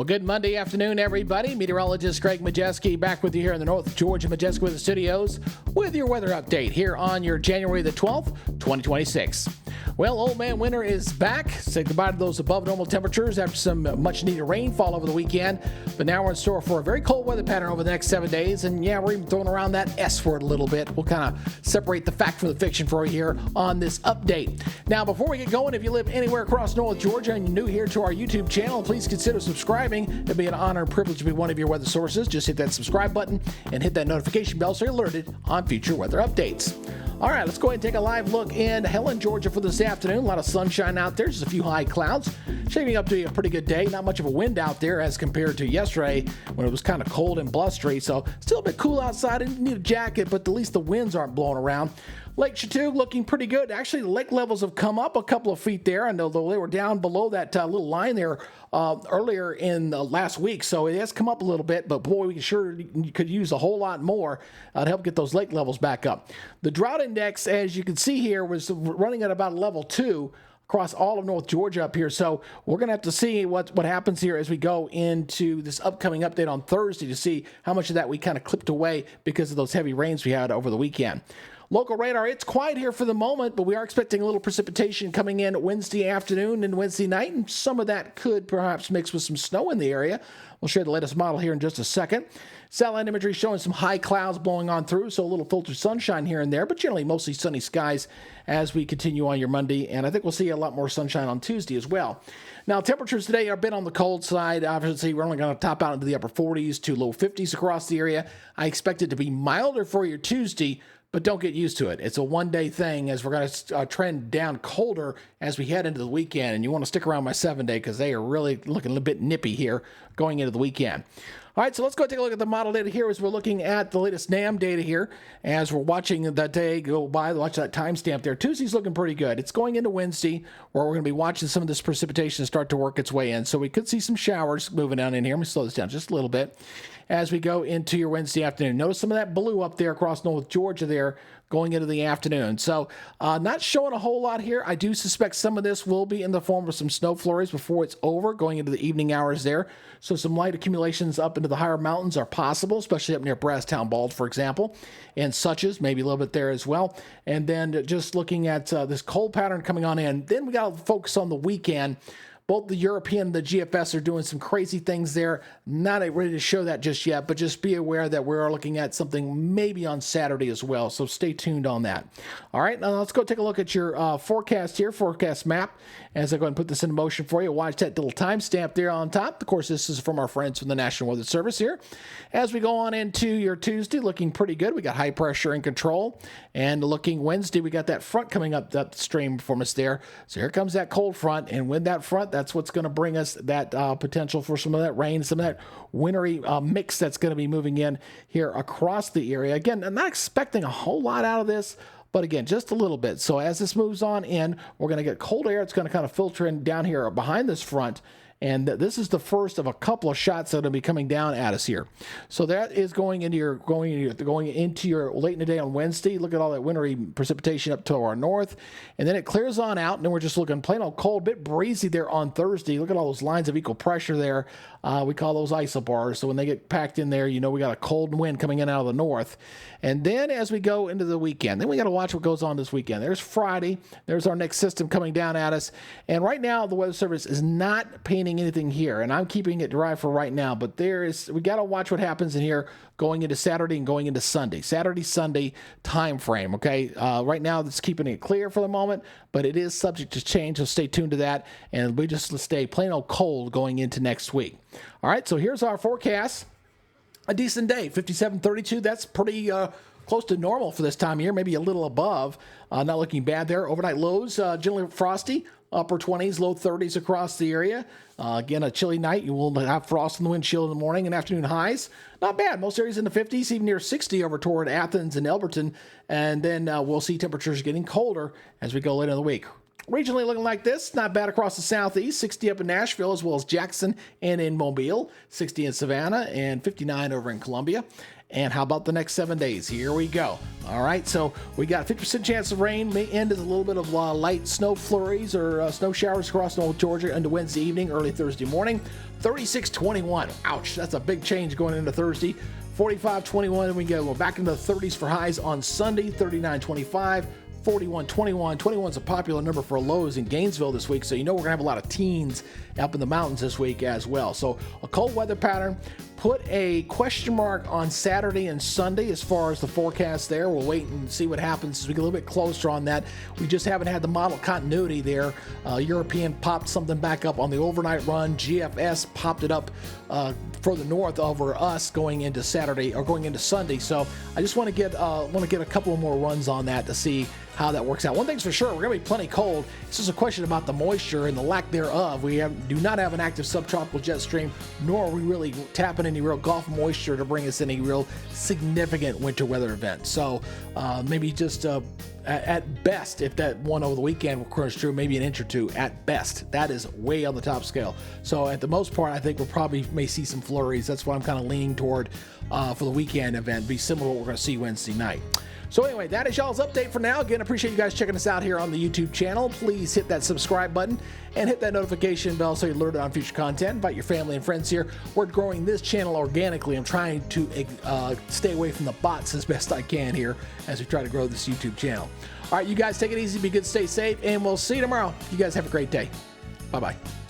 Well, good Monday afternoon, everybody. Meteorologist Greg Majewski back with you here in the North Georgia Majewski Studios with your weather update here on your January the 12th, 2026. Well, old man winter is back. Say goodbye to those above normal temperatures after some much needed rainfall over the weekend. But now we're in store for a very cold weather pattern over the next 7 days. And yeah, we're even throwing around that S word a little bit. We'll kind of separate the fact from the fiction for you here on this update. Now, before we get going, if you live anywhere across North Georgia and you're new here to our YouTube channel, please consider subscribing. It'd be an honor and privilege to be one of your weather sources. Just hit that subscribe button and hit that notification bell so you're alerted on future weather updates. All right, let's go ahead and take a live look in Helen, Georgia for this afternoon. A lot of sunshine out there, just a few high clouds. Shaping up to be a pretty good day. Not much of a wind out there as compared to yesterday when it was kind of cold and blustery. So still a bit cool outside and need a jacket, but at least the winds aren't blowing around. Lake Chattooga looking pretty good. Actually, the lake levels have come up a couple of feet there, and although they were down below that little line there earlier in last week, so it has come up a little bit, but boy, we sure could use a whole lot more to help get those lake levels back up. The drought index, as you can see here, was running at about level 2 across all of North Georgia up here, so we're going to have to see what happens here as we go into this upcoming update on Thursday to see how much of that we kind of clipped away because of those heavy rains we had over the weekend. Local radar, it's quiet here for the moment, but we are expecting a little precipitation coming in Wednesday afternoon and Wednesday night, and some of that could perhaps mix with some snow in the area. We'll share the latest model here in just a second. Satellite imagery showing some high clouds blowing on through, so a little filtered sunshine here and there, but generally mostly sunny skies as we continue on your Monday, and I think we'll see a lot more sunshine on Tuesday as well. Now, temperatures today are a bit on the cold side. Obviously, we're only going to top out into the upper 40s to low 50s across the area. I expect it to be milder for your Tuesday, but don't get used to it. It's a one-day thing as we're going to trend down colder as we head into the weekend. And you want to stick around my 7-day because they are really looking a little bit nippy here going into the weekend. All right, so let's go take a look at the model data here as we're looking at the latest NAM data here. As we're watching the day go by, watch that timestamp there. Tuesday's looking pretty good. It's going into Wednesday where we're going to be watching some of this precipitation start to work its way in. So we could see some showers moving down in here. Let me slow this down just a little bit as we go into your Wednesday afternoon. Notice some of that blue up there across North Georgia there going into the afternoon. So not showing a whole lot here. I do suspect some of this will be in the form of some snow flurries before it's over, going into the evening hours there. So some light accumulations up into the higher mountains are possible, especially up near Brasstown Bald, for example, and Suches, maybe a little bit there as well. And then just looking at this cold pattern coming on in. Then we got to focus on the weekend. Both the European and the GFS are doing some crazy things there. Not ready to show that just yet, but just be aware that we are looking at something maybe on Saturday as well. So stay tuned on that. All right, now let's go take a look at your forecast here, forecast map. As I go ahead and put this into motion for you, watch that little timestamp there on top. Of course, this is from our friends from the National Weather Service here. As we go on into your Tuesday, looking pretty good. We got high pressure in control. And looking Wednesday, we got that front coming up that stream from us there. So here comes that cold front. And with that front, that's what's going to bring us that potential for some of that rain, some of that wintry mix that's going to be moving in here across the area. Again, I'm not expecting a whole lot out of this, but again, just a little bit. So as this moves on in, we're going to get cold air. It's going to kind of filter in down here behind this front. And this is the first of a couple of shots that are going to be coming down at us here. So that is going into your late in the day on Wednesday. Look at all that wintry precipitation up to our north. And then it clears on out, and then we're just looking plain old cold, bit breezy there on Thursday. Look at all those lines of equal pressure there. We call those isobars. So when they get packed in there, you know we got a cold wind coming in out of the north. And then as we go into the weekend, then we got to watch what goes on this weekend. There's Friday. There's our next system coming down at us. And right now, the Weather Service is not painting anything here, and I'm keeping it dry for right now, but we got to watch what happens in here going into Saturday and going into Sunday. Sunday time frame, okay? Right now, it's keeping it clear for the moment, but it is subject to change, so stay tuned to that, and we just stay plain old cold going into next week. All right, so here's our forecast. A decent day, 57-32. That's pretty close to normal for this time of year, maybe a little above. Not looking bad there. Overnight lows, generally frosty. Upper 20s, low 30s across the area. Again, a chilly night. You will have frost in the windshield in the morning and afternoon highs. Not bad. Most areas in the 50s, even near 60 over toward Athens and Elberton. And then we'll see temperatures getting colder as we go later in the week. Regionally looking like this, not bad across the southeast, 60 up in Nashville as well as Jackson and in Mobile, 60 in Savannah, and 59 over in Columbia. And how about the next 7 days? Here we go. All right, so we got a 50% chance of rain. May end as a little bit of light snow flurries or snow showers across North Georgia into Wednesday evening, early Thursday morning. 36-21. Ouch, that's a big change going into Thursday. 45-21, and we go back into the 30s for highs on Sunday. 39-25. 41-21. 21 is a popular number for lows in Gainesville this week, so you know we're going to have a lot of teens up in the mountains this week as well. So a cold weather pattern. Put a question mark on Saturday and Sunday as far as the forecast there. We'll wait and see what happens as we get a little bit closer on that. We just haven't had the model continuity there. European popped something back up on the overnight run. GFS popped it up further north over us going into Saturday or going into Sunday. So I just want to get a couple more runs on that to see how that works out. One thing's for sure, we're going to be plenty cold. This is a question about the moisture and the lack thereof. We do not have an active subtropical jet stream, nor are we really tapping any real Gulf moisture to bring us any real significant winter weather event. So maybe just at best, if that one over the weekend will crunch through, maybe an inch or two at best. That is way on the top scale. So at the most part, I think we'll probably may see some flurries. That's what I'm kind of leaning toward for the weekend event. Be similar to what we're going to see Wednesday night. So anyway, that is y'all's update for now. Again, appreciate you guys checking us out here on the YouTube channel. Please hit that subscribe button and hit that notification bell so you're alerted on future content. Invite your family and friends here. We're growing this channel organically. I'm trying to stay away from the bots as best I can here as we try to grow this YouTube channel. All right, you guys take it easy, be good, stay safe, and we'll see you tomorrow. You guys have a great day. Bye-bye.